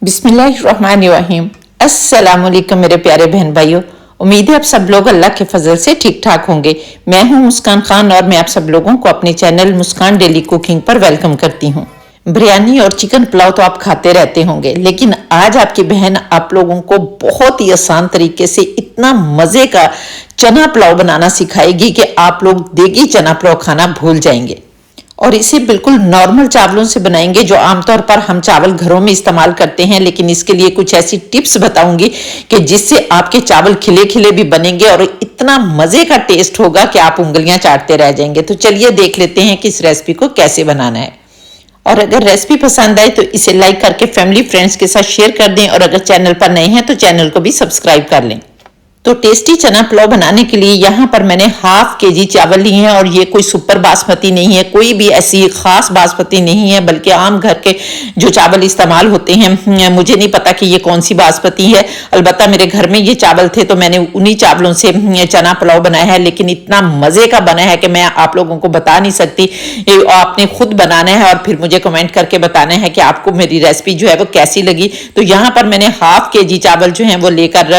बिस्मिल्लाहिर्रहमानिर्रहीम। अस्सलामुअलैकुम मेरे प्यारे बहन भाइयों, उम्मीद है आप सब लोग अल्लाह के फजल से ठीक ठाक होंगे। मैं हूं मुस्कान खान और मैं आप सब लोगों को अपने चैनल मुस्कान डेली कुकिंग पर वेलकम करती हूं। बिरयानी और चिकन पुलाव तो आप खाते रहते होंगे, लेकिन आज आपकी बहन आप लोगों को बहुत ही आसान तरीके से इतना मजे का चना पुलाव बनाना सिखाएगी कि आप लोग देगी चना पुलाव खाना भूल जाएंगे। और इसे बिल्कुल नॉर्मल चावलों से बनाएंगे जो आमतौर पर हम चावल घरों में इस्तेमाल करते हैं, लेकिन इसके लिए कुछ ऐसी टिप्स बताऊंगी कि जिससे आपके चावल खिले खिले भी बनेंगे और इतना मजे का टेस्ट होगा कि आप उंगलियां चाटते रह जाएंगे। तो चलिए देख लेते हैं कि इस रेसिपी को कैसे बनाना है। और अगर रेसिपी पसंद आए तो इसे लाइक करके फैमिली फ्रेंड्स के साथ शेयर कर दें, और अगर चैनल पर नए हैं तो चैनल को भी सब्सक्राइब कर लें। तो टेस्टी चना पुलाव बनाने के लिए यहाँ पर मैंने हाफ केजी चावल लिए हैं, और ये कोई सुपर बासमती नहीं है, कोई भी ऐसी खास बासमती नहीं है, बल्कि आम घर के जो चावल इस्तेमाल होते हैं। मुझे नहीं पता कि ये कौन सी बासमती है, अलबत्ता मेरे घर में ये चावल थे तो मैंने उन्हीं चावलों से चना पुलाव बनाया है। लेकिन इतना मजे का बना है कि मैं आप लोगों को बता नहीं सकती। आपने खुद बनाना है और फिर मुझे कमेंट करके बताना है कि आपको मेरी रेसिपी जो है वो कैसी लगी। तो यहाँ पर मैंने हाफ केजी चावल जो है वो लेकर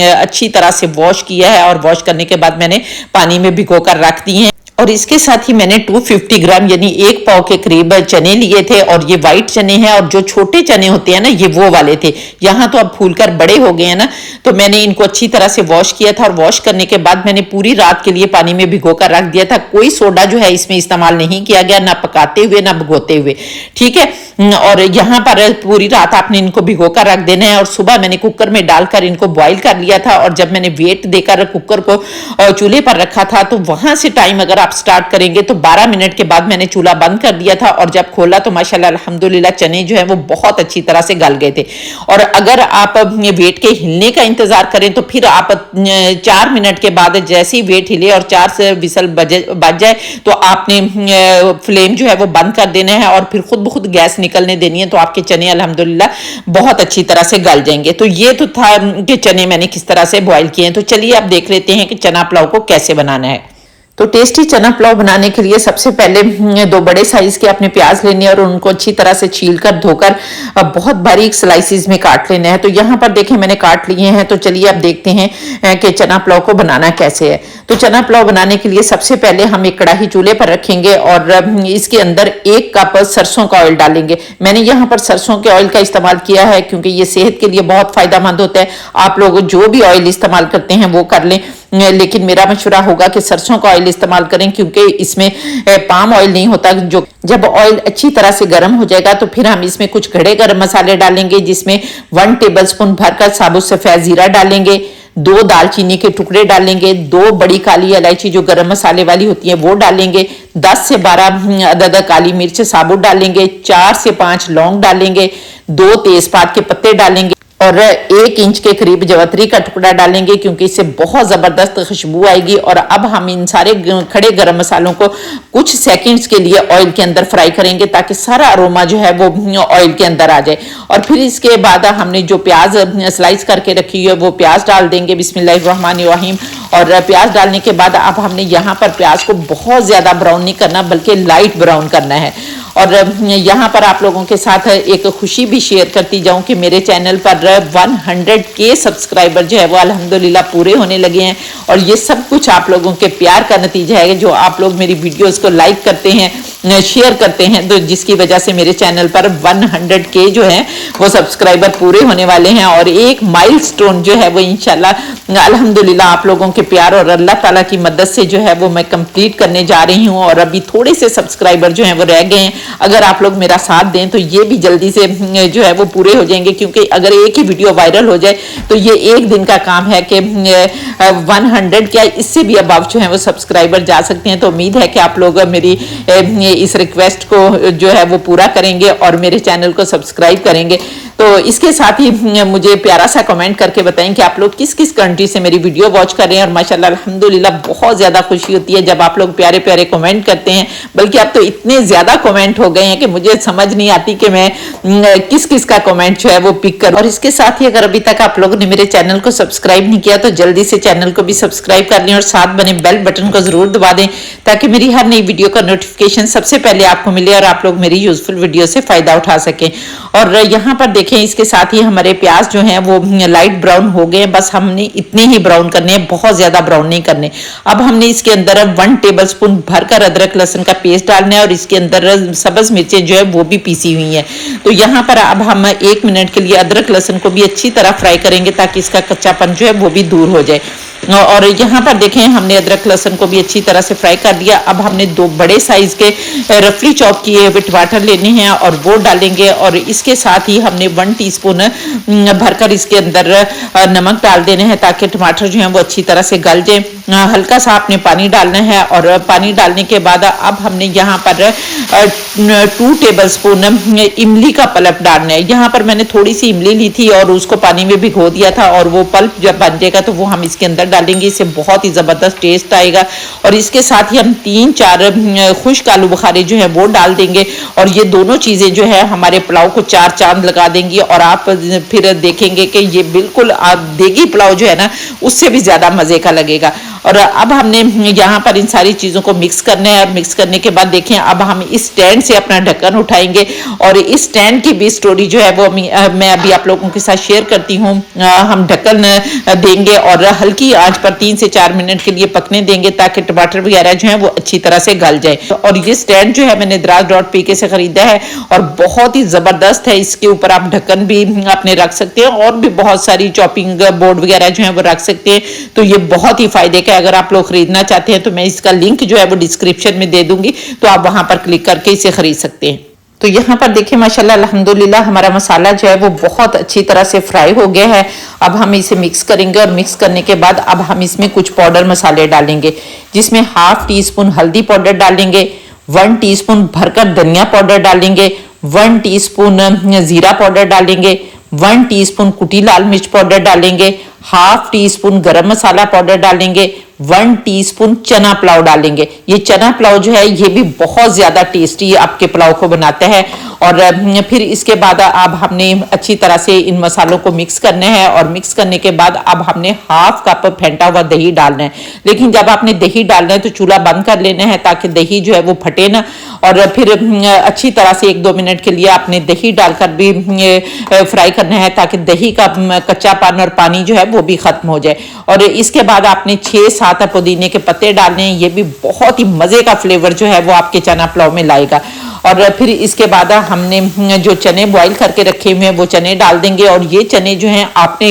अच्छी तरह से वॉश किया है, और वॉश करने के बाद मैंने पानी में भिगोकर रख दिए हैं। और इसके साथ ही मैंने 250 ग्राम यानी 1 पाव के करीब चने लिए थे, और ये वाइट चने हैं, और जो छोटे चने होते हैं ना ये वो वाले थे। यहाँ तो अब फूलकर बड़े हो गए हैं ना, तो मैंने इनको अच्छी तरह से वॉश किया था, और वॉश करने के बाद मैंने पूरी रात के लिए पानी में भिगोकर रख दिया था। कोई सोडा जो है इसमें इस्तेमाल नहीं किया गया, ना पकाते हुए ना भिगोते हुए, ठीक है। और यहाँ पर पूरी रात आपने इनको भिगोकर रख देना है, और सुबह मैंने कुकर में डालकर इनको बॉईल कर लिया था। और जब मैंने वेट देकर कुकर को चूल्हे पर रखा था तो वहां से टाइम अगर आप स्टार्ट करेंगे तो 12 मिनट के बाद मैंने चूल्हा बंद कर दिया था, और जब खोला तो माशाल्लाह अल्हम्दुलिल्लाह चने जो है वो बहुत अच्छी तरह से गल गए थे। और अगर आप वेट के हिलने का इंतजार करें तो फिर आप 4 मिनट के बाद जैसे ही वेट हिले और 4 से विसल बज जाए तो आपने फ्लेम जो है वो बंद कर देना है, और फिर खुद ब खुद गैस निकलने देनी है, तो आपके चने अल्हम्दुलिल्लाह बहुत अच्छी तरह से गल जाएंगे। तो ये तो था कि चने मैंने किस तरह से बॉईल किए हैं। तो चलिए अब देख लेते हैं कि चना पुलाव को कैसे बनाना है। तो टेस्टी चना पुलाव बनाने के लिए सबसे पहले 2 बड़े साइज के आपने प्याज लेने हैं, और उनको अच्छी तरह से छीलकर धोकर बहुत बारीक स्लाइसिस में काट लेना है। तो यहाँ पर देखें मैंने काट लिए हैं। तो चलिए अब देखते हैं कि चना पुलाव को बनाना कैसे है। तो चना पुलाव बनाने के लिए सबसे पहले हम एक कढ़ाई चूल्हे पर रखेंगे, और इसके अंदर 1 कप सरसों का ऑयल डालेंगे। मैंने यहाँ पर सरसों के ऑयल का इस्तेमाल किया है क्योंकि ये सेहत के लिए बहुत फायदेमंद होता है। आप लोग जो भी ऑयल इस्तेमाल करते हैं वो कर लें, लेकिन मेरा मशवरा होगा कि सरसों का ऑयल इस्तेमाल करें, क्योंकि इसमें पाम ऑयल नहीं होता। जो जब ऑयल अच्छी तरह से गर्म हो जाएगा तो फिर हम इसमें कुछ खड़े गरम मसाले डालेंगे, जिसमें 1 टेबलस्पून भरकर साबुत सफेद जीरा डालेंगे, 2 दालचीनी के टुकड़े डालेंगे, 2 बड़ी काली इलायची जो गरम मसाले वाली होती है वो डालेंगे, 10 से 12 अदद काली मिर्च साबुत डालेंगे, 4 से 5 लौंग डालेंगे, 2 तेजपात के पत्ते डालेंगे, और 1 इंच के करीब जवतरी का टुकड़ा डालेंगे, क्योंकि इससे बहुत जबरदस्त खुशबू आएगी। और अब हम इन सारे खड़े गरम मसालों को कुछ सेकंड्स के लिए ऑयल के अंदर फ्राई करेंगे, ताकि सारा अरोमा जो है वो ऑयल के अंदर आ जाए। और फिर इसके बाद हमने जो प्याज स्लाइस करके रखी है वो प्याज डाल देंगे बिस्मिल्लाहिर्रहमानिर्रहीम। और प्याज डालने के बाद अब हमने यहाँ पर प्याज को बहुत ज्यादा ब्राउन नहीं करना, बल्कि लाइट ब्राउन करना है। और यहाँ पर आप लोगों के साथ एक खुशी भी शेयर करती जाऊं कि मेरे चैनल पर 100K सब्सक्राइबर जो है वो अल्हम्दुलिल्लाह पूरे होने लगे हैं, और ये सब कुछ आप लोगों के प्यार का नतीजा है। जो आप लोग मेरी वीडियोस को लाइक करते हैं, शेयर करते हैं, तो जिसकी वजह से मेरे चैनल पर 100K जो है वो सब्सक्राइबर पूरे होने वाले हैं, और एक माइलस्टोन जो है वो इंशाल्लाह अल्हम्दुलिल्लाह आप लोगों के प्यार और अल्लाह ताला की मदद से जो है वो मैं कंप्लीट करने जा रही हूँ। और अभी थोड़े से सब्सक्राइबर जो है वो रह गए हैं, अगर आप लोग मेरा साथ दें तो ये भी जल्दी से जो है वो पूरे हो जाएंगे, क्योंकि अगर एक ही वीडियो वायरल हो जाए तो ये एक दिन का काम है कि 100 क्या इससे भी अबव जो है वो सब्सक्राइबर जा सकते हैं। तो उम्मीद है कि आप लोग मेरी इस रिक्वेस्ट को जो है वो पूरा करेंगे और मेरे चैनल को सब्सक्राइब करेंगे। तो इसके साथ ही मुझे प्यारा सा कमेंट करके बताएं कि आप लोग किस किस कंट्री से मेरी वीडियो वॉच कर रहे हैं। और माशाल्लाह अल्हम्दुलिल्लाह बहुत ज्यादा खुशी होती है जब आप लोग प्यारे प्यारे कमेंट करते हैं, बल्कि अब तो इतने ज्यादा कमेंट हो गए हैं कि मुझे समझ नहीं आती कि मैं किस किस का कमेंट जो है वो पिक करूं। और इसके साथ ही अगर अभी तक आप लोगों ने मेरे चैनल को सब्सक्राइब नहीं किया तो जल्दी से चैनल को भी सब्सक्राइब कर लें और साथ बने बेल बटन को जरूर दबा दें, ताकि मेरी हर नई वीडियो का नोटिफिकेशन सबसे पहले आपको मिले और आप लोग मेरी यूजफुल वीडियो से फायदा उठा सकें। और यहाँ पर देखें देखें इसके साथ ही हमारे प्याज जो हैं वो लाइट ब्राउन हो गए हैं। बस हमने इतने ही ब्राउन करने हैं, बहुत ज्यादा ब्राउन नहीं करने। अब हमने इसके अंदर 1 टेबलस्पून भरकर अदरक लहसुन का पेस्ट डालना है और इसके अंदर सब्ज मिर्चें जो है वो भी पीसी हुई हैं। तो यहाँ पर अब हम 1 मिनट के लिए अदरक लहसुन को भी अच्छी तरह फ्राई करेंगे ताकि इसका कच्चापन जो है वो भी दूर हो जाए। और यहाँ पर देखें हमने अदरक लहसुन को भी अच्छी तरह से फ्राई कर दिया। अब हमने 2 बड़े साइज के रफली चॉप किए हुए टमाटर लेने हैं और वो डालेंगे और इसके साथ ही हमने 1 टीस्पून भरकर इसके अंदर नमक डाल देने हैं ताकि टमाटर जो हैं वो अच्छी तरह से गल जाए। हल्का सा आपने पानी डालना है और पानी डालने के बाद अब हमने यहाँ पर 2 टेबलस्पून इमली का पल्प डालना है। यहाँ पर मैंने थोड़ी सी इमली ली थी और उसको पानी में भिगो दिया था और वो पल्प जब बन जाएगा तो वो हम इसके अंदर डालेंगे। इससे बहुत ही जबरदस्त टेस्ट आएगा। और इसके साथ ही हम 3-4 खुश्क आलू बुखारे जो है वो डाल देंगे और ये दोनों चीजें जो है हमारे पुलाव को 4 चांद लगा देंगी और आप फिर देखेंगे कि ये बिल्कुल देगी पुलाव जो है ना उससे भी ज्यादा मजे का लगेगा। और अब हमने यहाँ पर इन सारी चीजों को मिक्स करना है और मिक्स करने के बाद देखें अब हम इस स्टैंड से अपना ढक्कन उठाएंगे और इस स्टैंड की भी स्टोरी जो है वो मैं अभी आप लोगों के साथ शेयर करती हूँ। हम ढक्कन देंगे और हल्की आंच पर 3 से 4 मिनट के लिए पकने देंगे ताकि टमाटर वगैरह जो है वो अच्छी तरह से गल जाए। और ये स्टैंड जो है मैंने Draz.pk से खरीदा है और बहुत ही जबरदस्त है। इसके ऊपर आप ढक्कन भी अपने रख सकते हैं और भी बहुत सारी चॉपिंग बोर्ड वगैरह जो है वो रख सकते हैं। तो ये बहुत ही फायदे का, अगर आप लोग खरीदना चाहते हैं तो मैं इसका लिंक जो है वो डिस्क्रिप्शन में दे दूंगी, तो आप वहां पर क्लिक करके इसे खरीद सकते हैं। तो यहाँ पर देखिए माशाल्लाह अल्हम्दुलिल्लाह हमारा मसाला जो है वो बहुत अच्छी तरह से फ्राई हो गया है। अब हम इसे मिक्स करेंगे और मिक्स करने के बाद अब हम इसमें कुछ पाउडर मसाले डालेंगे, जिसमें 1/2 टीस्पून हल्दी पाउडर डालेंगे, 1 टीस्पून भरकर धनिया पाउडर डालेंगे, 1 टीस्पून जीरा पाउडर डालेंगे, 1 टीस्पून कुटी लाल मिर्च पाउडर डालेंगे, 1/2 टीस्पून गरम मसाला पाउडर डालेंगे, 1 टीस्पून चना पुलाव डालेंगे। ये चना पुलाव जो है ये भी बहुत ज्यादा टेस्टी आपके पुलाव को बनाता है। और फिर इसके बाद अब हमने अच्छी तरह से इन मसालों को मिक्स करना है और मिक्स करने के बाद अब हमने 1/2 कप फेंटा हुआ दही डालना है। लेकिन जब आपने दही डालना है तो चूल्हा बंद कर लेना है ताकि दही जो है वो फटे ना। और फिर अच्छी तरह से 1-2 मिनट के लिए आपने दही डालकर भी फ्राई करना है ताकि दही का कच्चापन और पानी जो है वो भी खत्म हो जाए। और इसके बाद आपने 6-7 पुदीने के पत्ते डालने हैं। ये भी बहुत ही मजे का फ्लेवर जो है वो आपके चना पुलाव में लाएगा। और फिर इसके बाद हमने जो चने बॉईल करके रखे हुए हैं वो चने डाल देंगे और ये चने जो हैं आपने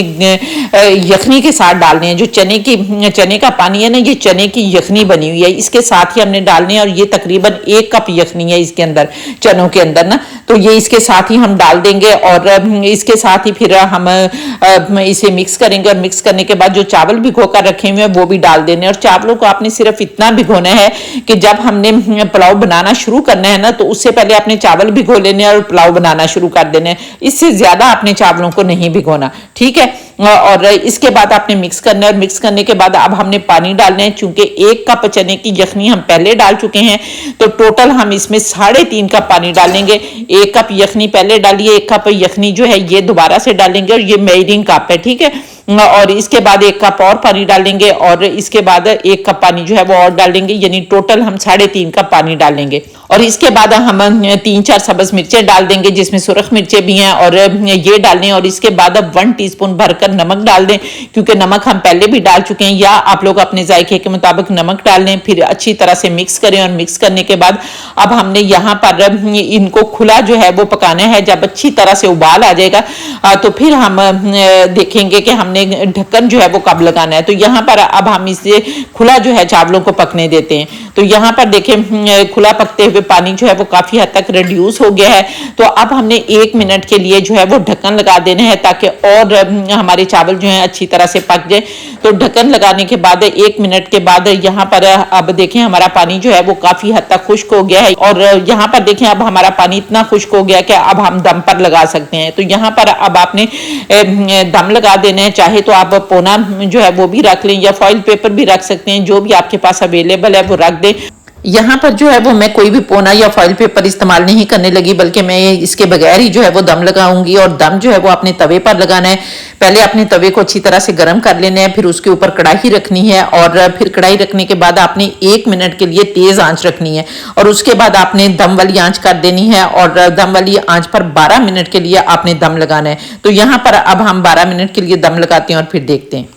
यखनी के साथ डालने हैं। जो चने का पानी है ना, ये चने की यखनी बनी हुई है, इसके साथ ही हमने डालने हैं। और ये तकरीबन 1 कप यखनी है इसके अंदर, चनों के अंदर ना, तो ये इसके साथ ही हम डाल देंगे। और इसके साथ ही फिर हम इसे मिक्स करेंगे और मिक्स करने के बाद जो चावल भिगो कर रखे हुए हैं वो भी डाल देने। और चावलों को आपने सिर्फ इतना भिगोना है कि जब हमने पुलाव बनाना शुरू करना है ना तो उससे पहले आपने चावल भिगो लेने और पुलाव बनाना शुरू कर देने। इससे ज्यादा आपने चावलों को नहीं भिगोना, ठीक है। और इसके बाद आपने मिक्स करना है और मिक्स करने के बाद अब हमने पानी डालना है। चूंकि 1 कप चने की यखनी हम पहले डाल चुके हैं तो टोटल हम इसमें 3.5 कप पानी डालेंगे। 1 कप यखनी पहले डालिए, 1 कप यखनी जो है ये दोबारा से डालेंगे और ये मेजरिंग कप है, ठीक है। और इसके बाद 1 कप और पानी डालेंगे और इसके बाद 1 कप पानी जो है वो और डालेंगे, यानी टोटल हम 3.5 कप पानी डालेंगे। और इसके बाद हम 3-4 सब्ज मिर्चें डाल देंगे जिसमें सुरख मिर्चें भी हैं और ये डालें। और इसके बाद अब 1 टीस्पून भरकर नमक डाल दें, क्योंकि नमक हम पहले भी डाल चुके हैं, या आप लोग अपने जायके के मुताबिक नमक डाल लें। फिर अच्छी तरह से मिक्स करें और मिक्स करने के बाद अब हमने यहाँ पर इनको खुला जो है वो पकाना है। जब अच्छी तरह से उबाल आ जाएगा तो फिर हम देखेंगे कि हमने ढक्कन जो है वो कब लगाना है। तो यहाँ पर अब हम इसे खुला जो है चावलों को पकने देते हैं। तो यहाँ पर देखें खुला पकते हुए पानी जो है वो काफी हद तक रिड्यूस हो गया है। तो अब हमने 1 मिनट के लिए जो है वो ढक्कन लगा देना है ताकि और हमारे चावल जो है अच्छी तरह से पक जाए। तो ढक्कन लगाने के बाद 1 मिनट के बाद यहाँ पर अब देखें हमारा पानी जो है वो काफी हद तक खुश्क हो गया है। और यहाँ पर देखें अब हमारा पानी इतना खुश्क हो गया कि अब हम दम पर लगा सकते हैं। तो यहाँ पर अब आपने दम लगा देना है। चाहे तो आप पोना जो है वो भी रख लें या फॉइल पेपर भी रख सकते हैं, जो भी आपके पास अवेलेबल है वो रख दें। यहाँ पर जो है वो मैं कोई भी पोना या फॉइल पेपर इस्तेमाल नहीं करने लगी, बल्कि मैं इसके बगैर ही जो है वो दम लगाऊंगी। और दम जो है वो अपने तवे पर लगाना है। पहले अपने तवे को अच्छी तरह से गर्म कर लेना है, फिर उसके ऊपर कढ़ाई रखनी है, और फिर कढ़ाई रखने के बाद आपने 1 मिनट के लिए तेज आंच रखनी है, और उसके बाद आपने दम वाली आंच कर देनी है, और दम वाली आंच पर 12 मिनट के लिए आपने दम लगाना है। तो यहाँ पर अब हम 12 मिनट के लिए दम लगाते हैं और फिर देखते हैं।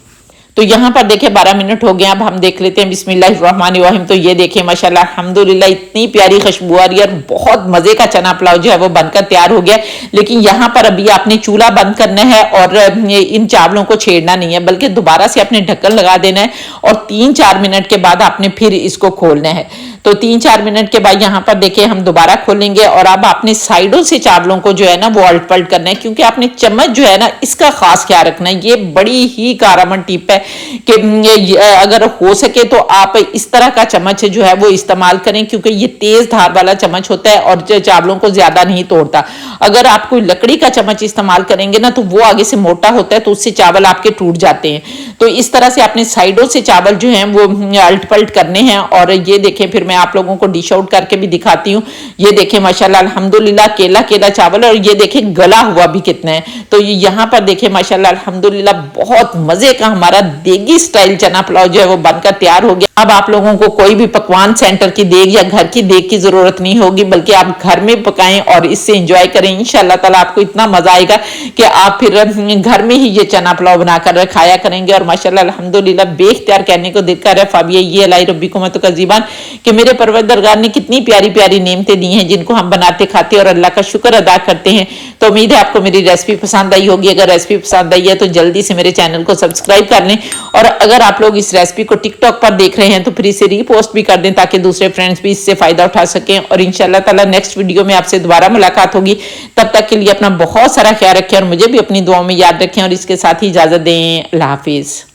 तो यहाँ पर देखिए 12 मिनट हो गए। अब हम देख लेते हैं बिस्मिल्लाहिर्रहमानिर्रहीम। तो ये देखिए माशाल्लाह अल्हम्दुलिल्लाह इतनी प्यारी खुशबू आ रही है, और बहुत मजे का चना पुलाव जो है वो बनकर तैयार हो गया। लेकिन यहाँ पर अभी आपने चूल्हा बंद करना है और इन चावलों को छेड़ना नहीं है, बल्कि दोबारा से अपने ढक्कन लगा देना है, और 3-4 मिनट के बाद आपने फिर इसको खोलना है। तो 3-4 मिनट के बाद यहाँ पर देखिए हम दोबारा खोलेंगे, और अब आपने साइडों से चावलों को जो है ना वो उलट पलट करना है, क्योंकि आपने चम्मच जो है ना इसका खास ख्याल रखना है। ये बड़ी ही कारगर टिप है कि अगर हो सके तो आप इस तरह का चम्मच जो है वो इस्तेमाल करें, क्योंकि ये तेज धार वाला चम्मच होता है और चावलों को ज्यादा नहीं तोड़ता। अगर आप कोई लकड़ी का चम्मच इस्तेमाल करेंगे ना तो वो आगे से मोटा होता है, तो उससे चावल आपके टूट जाते हैं। तो इस तरह से आपने साइडों से चावल जो है वो उलट पलट करने हैं। और ये देखें, फिर मैं आप लोगों को डिश आउट करके भी दिखाती हूँ। ये देखें माशाल्लाह अल्हम्दुलिल्लाह केला केला चावल, और ये देखें गला हुआ भी कितना है। तो यहाँ पर देखें माशाल्लाह अल्हम्दुलिल्लाह बहुत मजे का हमारा देगी स्टाइल चना पुलाव जो है वो बनकर तैयार हो गया। अब आप लोगों को कोई भी पकवान सेंटर की देग या घर की देग की जरूरत नहीं होगी, बल्कि आप घर में पकाएं और इससे एंजॉय करें। इंशाल्लाह ताला आपको इतना मजा आएगा कि आप फिर घर में ही ये चना पुलाव बनाकर खाया करेंगे। और माशाल्लाह अल्हम्दुलिल्लाह बेख्तियार कहने को दिल कर रहा है फाबिया ये लाई रब्बी को मत का जीबान, कि मेरे परवरदिगार ने कितनी प्यारी प्यारी नेमतें दी हैं जिनको हम बनाते खाते और अल्लाह का शुक्र अदा करते हैं। तो उम्मीद है आपको मेरी रेसिपी पसंद आई होगी। अगर रेसिपी पसंद आई है तो जल्दी से मेरे चैनल को सब्सक्राइब कर लें, और अगर आप लोग इस रेसिपी को टिकटॉक पर देख रहे हैं तो फिर इसे रीपोस्ट भी कर दें, ताकि दूसरे फ्रेंड्स भी इससे फायदा उठा सकें। और इंशाल्लाह ताला नेक्स्ट वीडियो में आपसे दोबारा मुलाकात होगी। तब तक के लिए अपना बहुत सारा ख्याल रखें और मुझे भी अपनी दुआओं में याद रखें, और इसके साथ ही इजाजत दें। अल्लाह हाफिज।